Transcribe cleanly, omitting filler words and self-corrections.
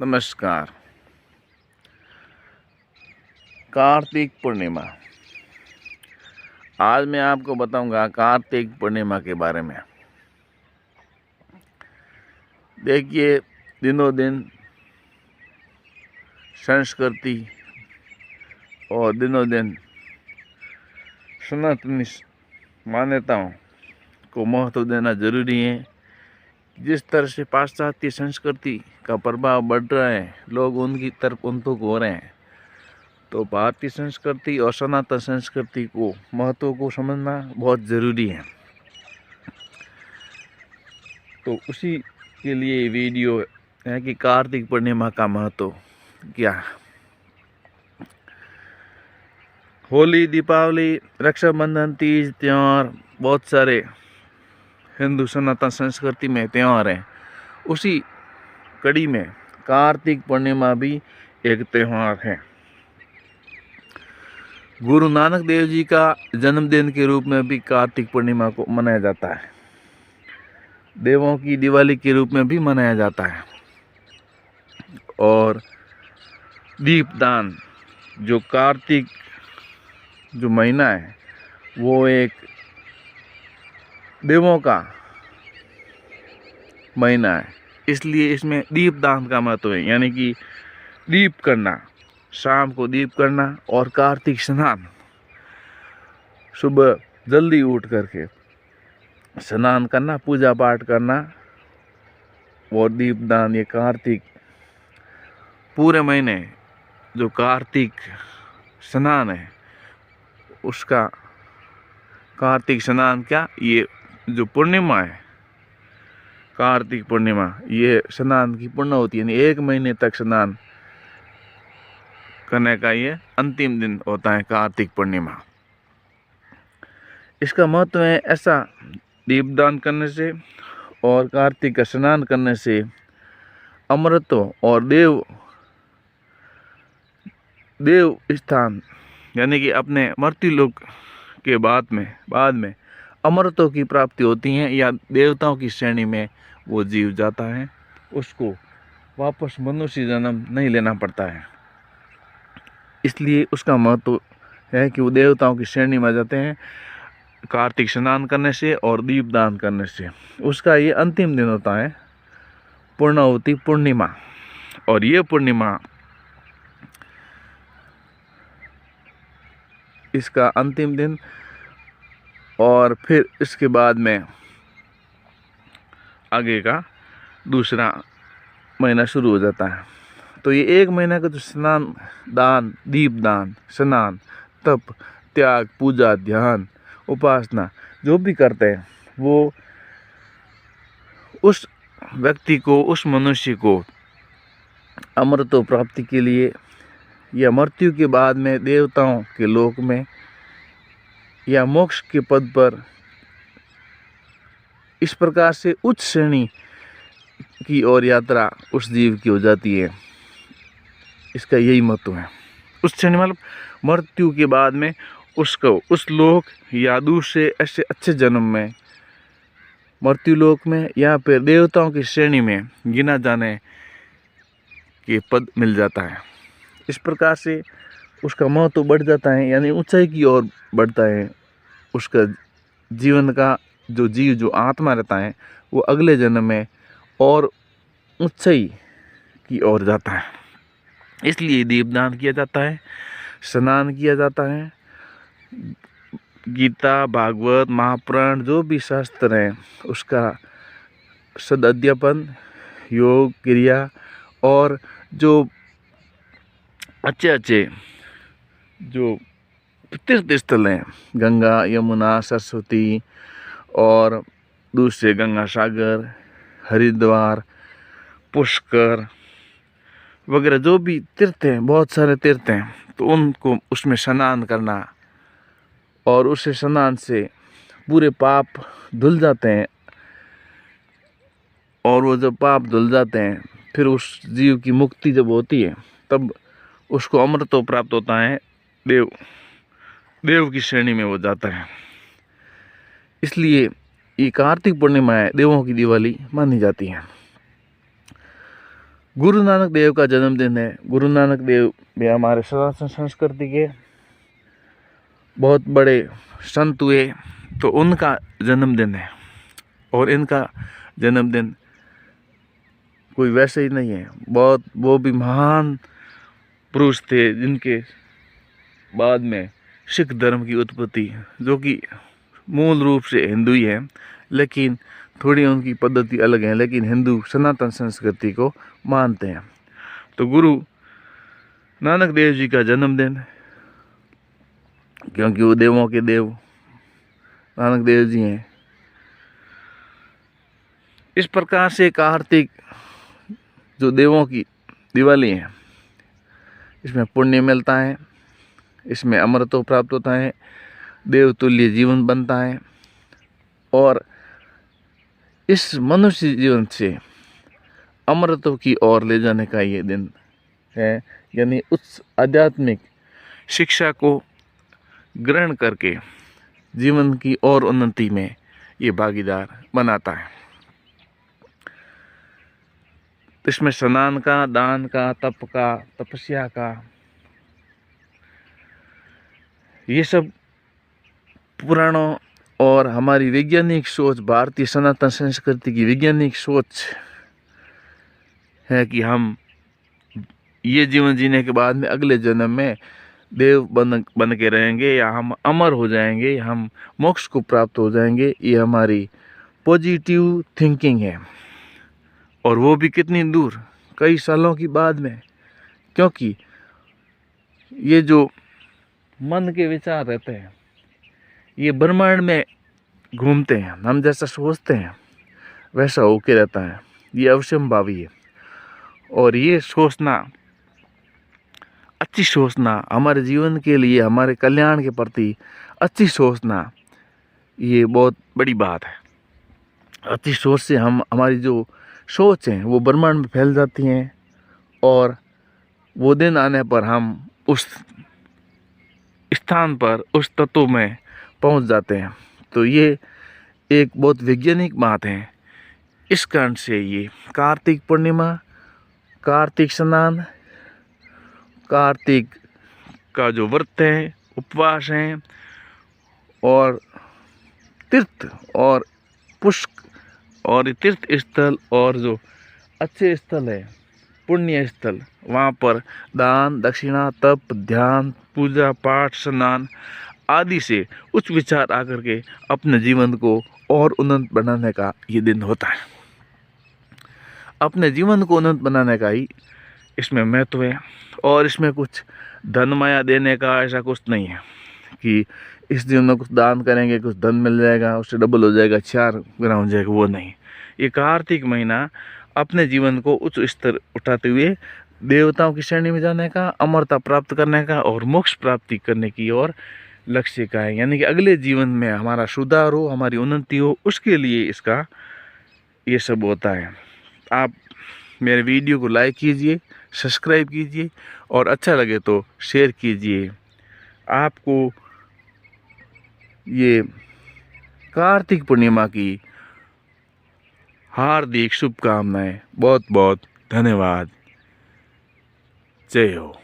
नमस्कार। कार्तिक पूर्णिमा। आज मैं आपको बताऊंगा कार्तिक पूर्णिमा के बारे में। देखिए, दिनों दिन संस्कृति और दिनों दिन सनातनी मान्यताओं को महत्व देना जरूरी है। जिस तरह से पाश्चात्य संस्कृति का प्रभाव बढ़ रहा है, लोग उनकी तरफ उन्मुख हो रहे हैं, तो भारतीय संस्कृति और सनातन संस्कृति को महत्व को समझना बहुत ज़रूरी है। तो उसी के लिए वीडियो है कि कार्तिक पूर्णिमा का महत्व क्या है। होली, दीपावली, रक्षाबंधन, तीज त्यौहार, बहुत सारे हिंदू सनातन संस्कृति में त्यौहार हैं। उसी कड़ी में कार्तिक पूर्णिमा भी एक त्यौहार है। गुरु नानक देव जी का जन्मदिन के रूप में भी कार्तिक पूर्णिमा को मनाया जाता है। देवों की दिवाली के रूप में भी मनाया जाता है। और दीपदान, जो कार्तिक जो महीना है, वो एक देवों का महीना है, इसलिए इसमें दीपदान का महत्व है। यानी कि दीप करना, शाम को दीप करना और कार्तिक स्नान, सुबह जल्दी उठ करके स्नान करना, पूजा पाठ करना और दीपदान। ये कार्तिक पूरे महीने जो कार्तिक स्नान है, उसका कार्तिक स्नान क्या, ये जो पूर्णिमा है कार्तिक पूर्णिमा, ये स्नान की पूर्ण होती है। यानी एक महीने तक स्नान करने का ये अंतिम दिन होता है कार्तिक पूर्णिमा। इसका महत्व है ऐसा, दीपदान करने से और कार्तिक का स्नान करने से अमृतत्व और देव स्थान, यानी कि अपने मृत्यु लोक के बाद में अमृतत्व की प्राप्ति होती है, या देवताओं की श्रेणी में वो जीव जाता है। उसको वापस मनुष्य जन्म नहीं लेना पड़ता है। इसलिए उसका महत्व है कि वो देवताओं की श्रेणी में जाते हैं कार्तिक स्नान करने से और दीपदान करने से। उसका ये अंतिम दिन होता है पूर्णाहुति पूर्णिमा। और ये पूर्णिमा, इसका अंतिम दिन, और फिर इसके बाद में आगे का दूसरा महीना शुरू हो जाता है। तो ये एक महीना का जो स्नान, दान, दीपदान, स्नान, तप, त्याग, पूजा, ध्यान, उपासना जो भी करते हैं, वो उस व्यक्ति को, उस मनुष्य को अमृतत्व प्राप्ति के लिए या मृत्यु के बाद में देवताओं के लोक में या मोक्ष के पद पर, इस प्रकार से उच्च श्रेणी की ओर यात्रा उस जीव की हो जाती है। इसका यही महत्व है। उस श्रेणी मतलब मृत्यु के बाद में उसको उस लोक या दूसरे ऐसे अच्छे जन्म में, मृत्यु लोक में या फिर देवताओं की श्रेणी में गिना जाने के पद मिल जाता है। इस प्रकार से उसका महत्व बढ़ जाता है, यानी ऊंचाई की ओर बढ़ता है। उसका जीवन का जो जीव, जो आत्मा रहता है, वो अगले जन्म में और ऊंचाई की ओर जाता है। इसलिए दीपदान किया जाता है, स्नान किया जाता है। गीता, भागवत, महापुराण जो भी शास्त्र हैं, उसका सदअध्ययन, योग, क्रिया और जो अच्छे जो तीर्थ स्थल हैं, गंगा, यमुना, सरस्वती और दूसरे गंगा सागर, हरिद्वार, पुष्कर वगैरह जो भी तीर्थ हैं, बहुत सारे तीर्थ हैं, तो उनको उसमें स्नान करना, और उस स्नान से पूरे पाप धुल जाते हैं। और वो जब पाप धुल जाते हैं, फिर उस जीव की मुक्ति जब होती है, तब उसको अमृतत्व प्राप्त होता है। देव की श्रेणी में वो जाता है। इसलिए ये कार्तिक पूर्णिमा है, देवों की दिवाली मानी जाती है। गुरु नानक देव का जन्मदिन है। गुरु नानक देव भी हमारे सनातन संस्कृति के बहुत बड़े संत हुए, तो उनका जन्मदिन है। और इनका जन्मदिन कोई वैसे ही नहीं है, बहुत वो भी महान पुरुष थे जिनके बाद में सिख धर्म की उत्पत्ति, जो कि मूल रूप से हिंदू ही है, लेकिन थोड़ी उनकी पद्धति अलग है, लेकिन हिंदू सनातन संस्कृति को मानते हैं। तो गुरु नानक देव जी का जन्मदिन, क्योंकि वो देवों के देव नानक देव जी हैं। इस प्रकार से कार्तिक जो देवों की दिवाली है, इसमें पुण्य मिलता है, इसमें अमृतत्व प्राप्त होता है, देवतुल्य जीवन बनता है, और इस मनुष्य जीवन से अमृतत्व की ओर ले जाने का ये दिन है। यानी उस आध्यात्मिक शिक्षा को ग्रहण करके जीवन की और उन्नति में ये भागीदार बनाता है। इसमें स्नान का, दान का, तप का, तपस्या का, ये सब पुराणों और हमारी वैज्ञानिक सोच, भारतीय सनातन संस्कृति की वैज्ञानिक सोच है कि हम ये जीवन जीने के बाद में अगले जन्म में देव बन के रहेंगे, या हम अमर हो जाएंगे, हम मोक्ष को प्राप्त हो जाएंगे। ये हमारी पॉजिटिव थिंकिंग है, और वो भी कितनी दूर, कई सालों की बाद में, क्योंकि ये जो मन के विचार रहते हैं ये ब्रह्मांड में घूमते हैं, हम जैसा सोचते हैं वैसा होके रहता है, ये अवश्यंभावी है। और ये सोचना, अच्छी सोचना, हमारे जीवन के लिए, हमारे कल्याण के प्रति अच्छी सोचना, ये बहुत बड़ी बात है। अच्छी सोच से हमारी जो सोच है वो ब्रह्मांड में फैल जाती हैं, और वो दिन आने पर हम उस स्थान पर, उस तत्व में पहुंच जाते हैं। तो ये एक बहुत वैज्ञानिक बात है। इस कारण से ये कार्तिक पूर्णिमा, कार्तिक स्नान, कार्तिक का जो व्रत है, उपवास है, और तीर्थ और पुष्क और तीर्थ स्थल और जो अच्छे स्थल है, पुण्य स्थल, वहाँ पर दान, दक्षिणा, तप, ध्यान, पूजा पाठ, स्नान आदि से उच्च विचार आकर के अपने जीवन को और उन्नत बनाने का ये दिन होता है। अपने जीवन को उन्नत बनाने का ही इसमें महत्व है। और इसमें कुछ धन माया देने का ऐसा कुछ नहीं है कि इस दिन में कुछ दान करेंगे कुछ धन मिल जाएगा, उससे डबल हो जाएगा, 4 गुना हो जाएगा, वो नहीं। ये कार्तिक महीना अपने जीवन को उच्च स्तर उठाते हुए देवताओं की श्रेणी में जाने का, अमरता प्राप्त करने का और मोक्ष प्राप्ति करने की ओर लक्ष्य का है। यानी कि अगले जीवन में हमारा सुधार हो, हमारी उन्नति हो, उसके लिए इसका ये सब होता है। आप मेरे वीडियो को लाइक कीजिए, सब्सक्राइब कीजिए, और अच्छा लगे तो शेयर कीजिए। आपको ये कार्तिक पूर्णिमा की हार्दिक शुभकामनाएं। बहुत बहुत धन्यवाद। जय हो।